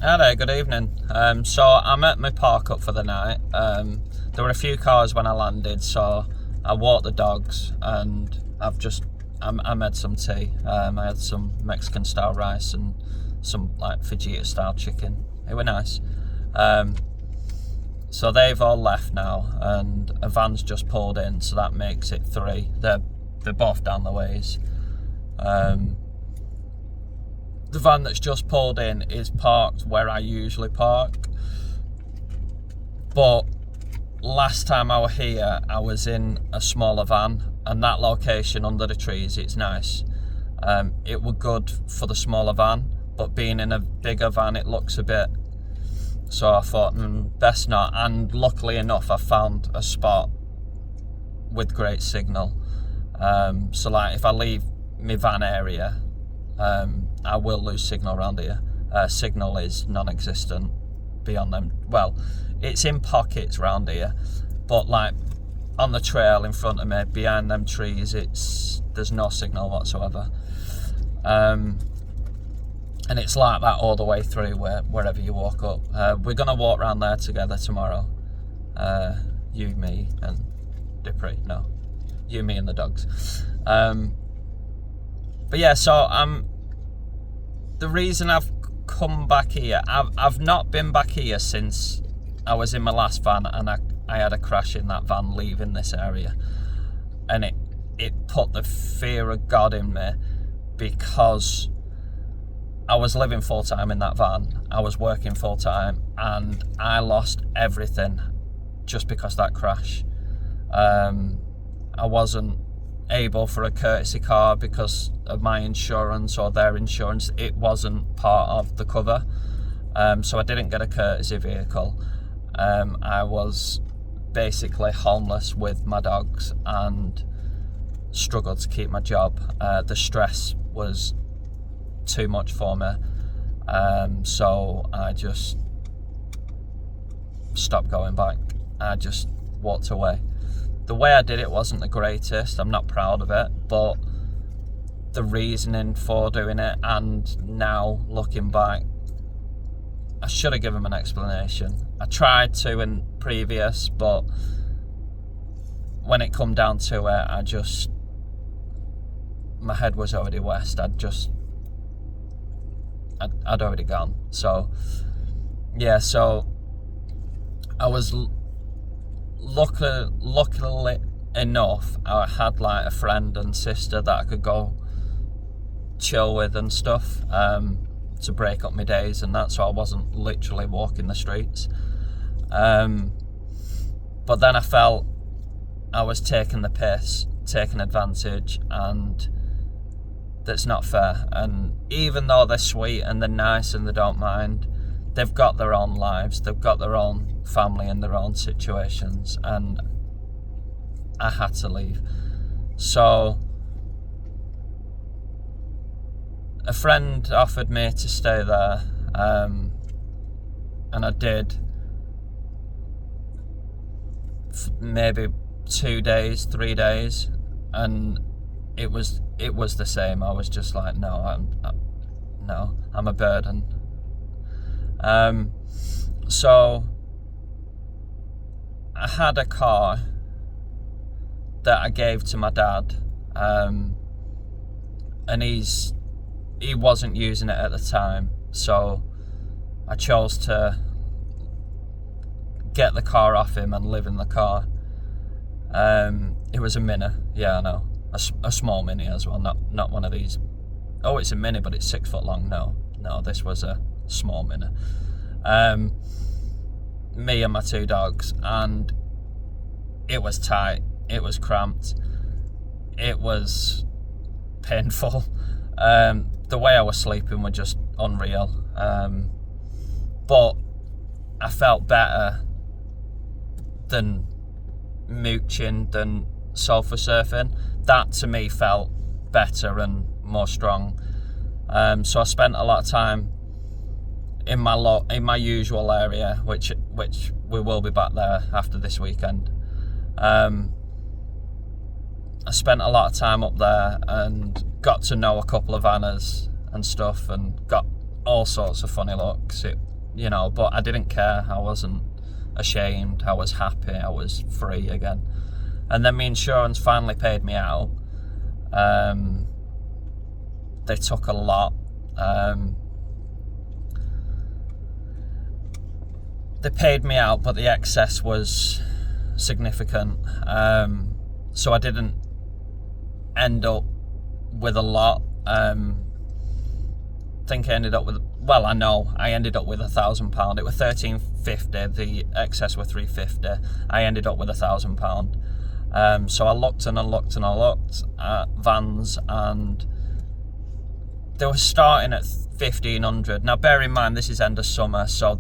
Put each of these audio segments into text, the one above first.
Hi there, good evening. So I'm at my park up for the night. There were a few cars when I landed, so I walked the dogs and I made some tea. I had some Mexican style rice and some like fajita style chicken. It were nice. So they've all left now and a van's just pulled in, so that makes it three. They're both down the ways. The van that's just pulled in is parked where I usually park, but last time I was here I was in a smaller van, and that location under the trees, it's nice. It were good for the smaller van, but being in a bigger van it looks a bit, so I thought best not. And luckily enough I found a spot with great signal, so like if I leave my van area I will lose signal around here. Signal is non-existent beyond them. Well, it's in pockets around here, but like on the trail in front of me, behind them trees, there's no signal whatsoever. And it's like that all the way through wherever you walk up. We're gonna walk around there together tomorrow. You, me, and Dupree. No, you, me, and the dogs. But yeah, so the reason I've come back here, I've not been back here since I was in my last van, and I had a crash in that van leaving this area, and it put the fear of God in me, because I was living full time in that van, I was working full time, and I lost everything just because of that crash. I wasn't able for a courtesy car because of my insurance or their insurance. It wasn't part of the cover, so I didn't get a courtesy vehicle. I was basically homeless with my dogs and struggled to keep my job. The stress was too much for me, so I just stopped going back. I just walked away. The way I did it wasn't the greatest, I'm not proud of it, but the reasoning for doing it, and now looking back, I should have given an explanation. I tried to in previous, but when it come down to it, my head was already west. I'd already gone. So yeah, so I was luckily enough, I had like a friend and sister that I could go chill with and stuff, to break up my days and that, so I wasn't literally walking the streets. But then I felt I was taking the piss, taking advantage, and that's not fair. And even though they're sweet and they're nice and they don't mind, they've got their own lives, they've got their own family and their own situations, and I had to leave. So a friend offered me to stay there, and I did maybe 2 days, 3 days, and it was the same. I was just like, no, I'm a burden. So I had a car that I gave to my dad, and he wasn't using it at the time, so I chose to get the car off him and live in the car. It was a Mini, yeah, I know, a small Mini as well, not one of these. Oh, it's a Mini, but it's 6 foot long. No, this was a small Mini. Me and my 2 dogs, and it was tight, it was cramped, it was painful. The way I was sleeping was just unreal, but I felt better than mooching, than sofa surfing. That to me felt better and more strong. So I spent a lot of time in my usual area, which we will be back there after this weekend. I spent a lot of time up there and got to know a couple of Annas and stuff, and got all sorts of funny looks. you know, but I didn't care. I wasn't ashamed. I was happy. I was free again. And then my insurance finally paid me out. They took a lot. They paid me out, but the excess was significant. So I didn't end up with a lot. I think I ended up with, well, I know I ended up with £1,000. It was £1,350. The excess were £350. I ended up with £1,000. So I looked and I looked and I looked at vans, and they were starting at 1,500. Now, bear in mind, this is end of summer, so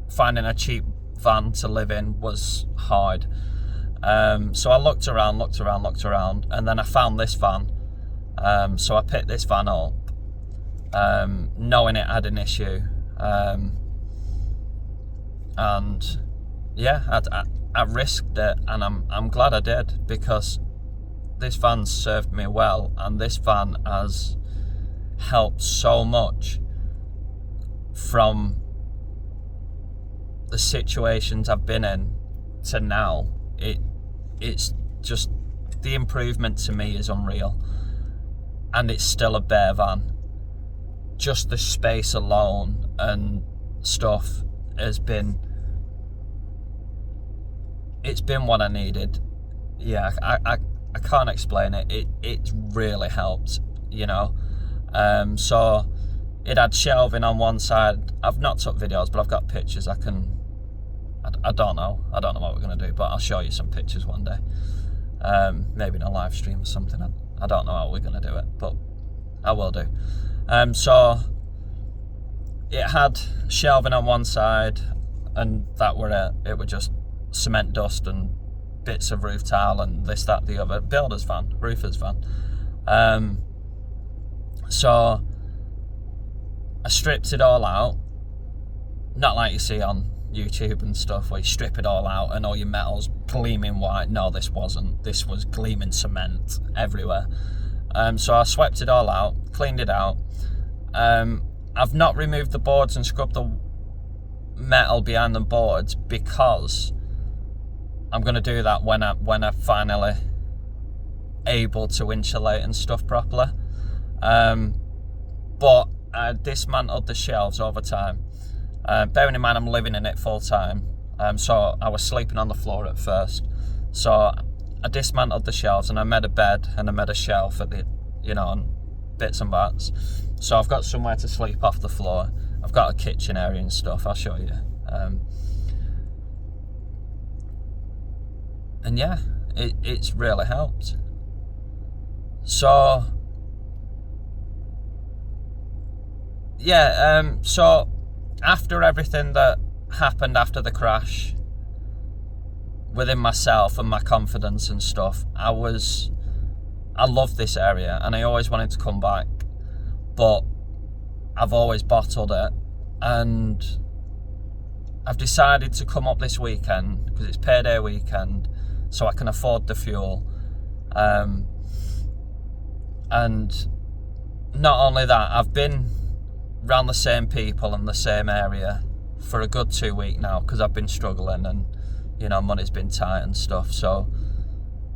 finding a cheap van to live in was hard. So I looked around, and then I found this van. So I picked this van up, knowing it had an issue. And yeah, I risked it, and I'm glad I did, because this van served me well, and this van has helped so much from the situations I've been in to now. It's just, the improvement to me is unreal, and it's still a bare van. Just the space alone and stuff has been, it's been what I needed. Yeah, I can't explain it. It really helped, so it had shelving on one side. I've not took videos, but I've got pictures. I don't know what we're going to do, but I'll show you some pictures one day. Maybe in a live stream or something. I don't know how we're going to do it, but I will do. So it had shelving on one side, and that were it. It were just cement dust and bits of roof tile and this, that, the other. Builder's van, roofer's van. So I stripped it all out. Not like you see on YouTube and stuff, where you strip it all out and all your metal's gleaming white. No, this wasn't. This was gleaming cement everywhere. So I swept it all out, cleaned it out. I've not removed the boards and scrubbed the metal behind the boards, because I'm going to do that when I finally able to insulate and stuff properly. But I dismantled the shelves over time. Bearing in mind I'm living in it full time, so I was sleeping on the floor at first. So I dismantled the shelves, and I made a bed and I made a shelf at the, and bits and bats. So I've got somewhere to sleep off the floor. I've got a kitchen area and stuff. I'll show you. And yeah, it's really helped. So yeah, so after everything that happened after the crash, within myself and my confidence and stuff, I loved this area, and I always wanted to come back, but I've always bottled it, and I've decided to come up this weekend because it's payday weekend, so I can afford the fuel. And not only that, I've been around the same people in the same area for a good 2 weeks now, because I've been struggling, and money's been tight and stuff, so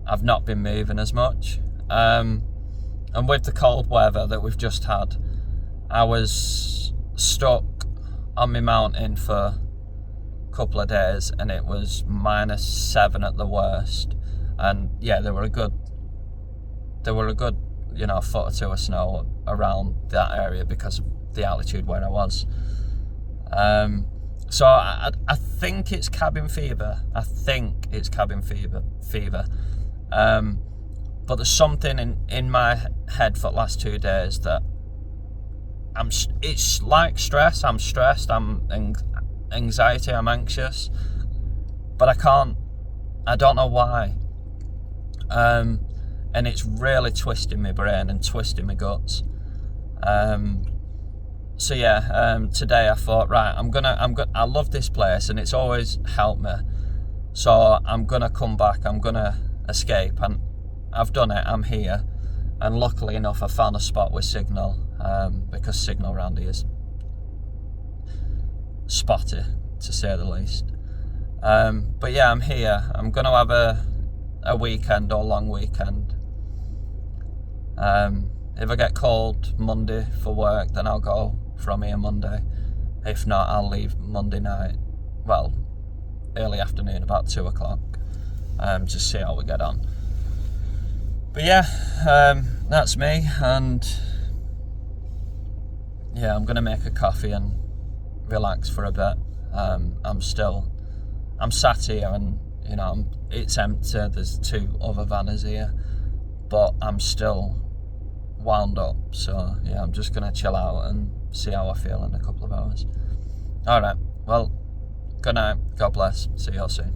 I've not been moving as much. And with the cold weather that we've just had, I was stuck on my mountain for a couple of days, and it was -7 at the worst. And yeah, there were a good foot or two of snow around that area because of the altitude where I was. So I think it's cabin fever. But there's something in my head for the last 2 days that it's like stress. I'm stressed, I'm anxiety, I'm anxious, but I don't know why. And it's really twisting my brain and twisting my guts. So yeah, today I thought, right, I love this place, and it's always helped me. So I'm gonna come back, I'm gonna escape, and I've done it, I'm here. And luckily enough, I found a spot with signal, because signal around here is spotty, to say the least. But yeah, I'm here. I'm going to have a weekend or long weekend. If I get called Monday for work, then I'll go from here Monday. If not, I'll leave Monday night, well, early afternoon, about 2 o'clock, just see how we get on. But yeah, that's me, and yeah, I'm gonna make a coffee and relax for a bit. I'm sat here, and you know, it's empty. There's 2 other vanners here, but I'm still wound up. So yeah, I'm just gonna chill out and see how I feel in a couple of hours. All right. Well, good night. God bless. See you all soon.